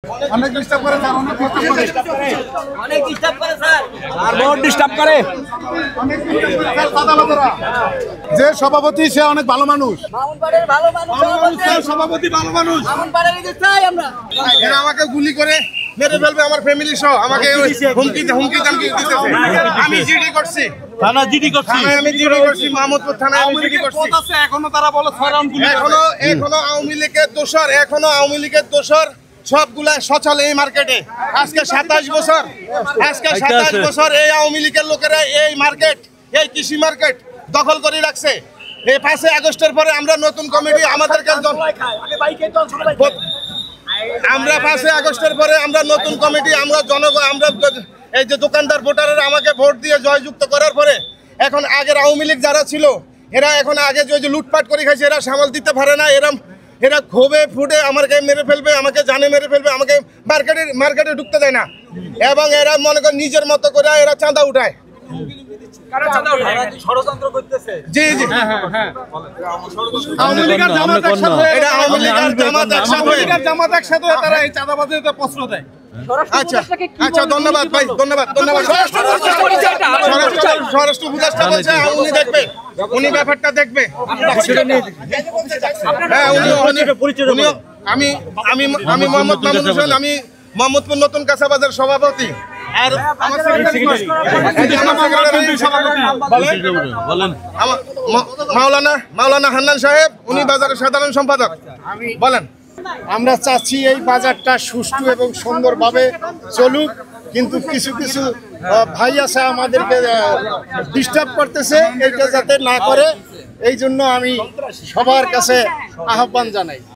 অনেক ডিস্টার্ব করে স্যার, অনেক ডিস্টার্ব করে স্যার, আর বহুত ডিস্টার্ব করে। অনেক ডিস্টার্ব করে স্যার সাদালতরা। যে সভাপতি সে অনেক ভালো মানুষ, মামুনপাড়ের ভালো মানুষ সভাপতি ভালো মানুষ। মামুনপাড়ের দিকে চাই আমরা। এরা আমাকে গুলি করে মেরে ফেলবে, আমার ফ্যামিলি সহ আমাকে হুমকি ধামকি দিতেছে। আমি জিডি করছি, থানা জিডি করছি, আমি জিডি করছি, মাহমুদপুর থানায় আমি জিডি করছি। এখনো তারা বলে ছয়রাম গুলি এখনো আওয়ামী লীগের দোষর, এখনো আওয়ামী লীগের দোষর সবগুলা সচল এই মার্কেটে। আজকে 27 বছর, আজকে 27 বছর এই আওয়ামী লীগের লোকেরা এই মার্কেট, এই কৃষি মার্কেট দখল করে রাখছে। এই 5 আগস্টের পরে আমরা নতুন কমিটি আমাদেরকে আমরা 5 আগস্টের পরে আমরা নতুন কমিটি, আমরা জনগণ, আমরা এই যে দোকানদার ভোটাররা আমাকে ভোট দিয়ে জয়যুক্ত করার পরে এখন আগের আওয়ামী লীগ যারা ছিল এরা এখন আগে যে লুটপাট করে খাইছে এরা সামাল দিতে পারে না। এরা ক্ষোভে ফুটে আমাকে মেরে ফেলবে, আমাকে জানে মেরে ফেলবে, আমাকে মার্কেটে ঢুকতে দেয় না। এবং এরা মনে করে নিজের মতো করে এরা চাঁদা উঠায়। ষড়যন্ত্র করতেছে। জি জি, আওয়ামী লীগ আর জামাত একসাথে, এটা আওয়ামী লীগ আর জামাত একসাথে তারা এই চাঁদাবাজিতে প্রশ্ন দেয়। আচ্ছা আচ্ছা, ধন্যবাদ ভাই, ধন্যবাদ। স্বরাষ্ট্র উপদেষ্টা বলছে উনি দেখবে, উনি ব্যাপারটা দেখবে। হ্যাঁ, আমি মোহাম্মদ মামুন হোসেন, আমি মোহাম্মদপুর নতুন কাঁচাবাজার সভাপতি। আর আমার মাওলানা হান্নান সাহেব, উনি বাজারের সাধারণ সম্পাদক। বলেন। আমরা চাচ্ছি এই বাজারটা সুষ্ঠু এবং সুন্দরভাবে চলুক, কিন্তু কিছু কিছু ভাই আছে আমাদেরকে ডিস্টার্ব করতেছে, এটা যাতে না করে এই জন্য আমি সবার কাছে আহ্বান জানাই।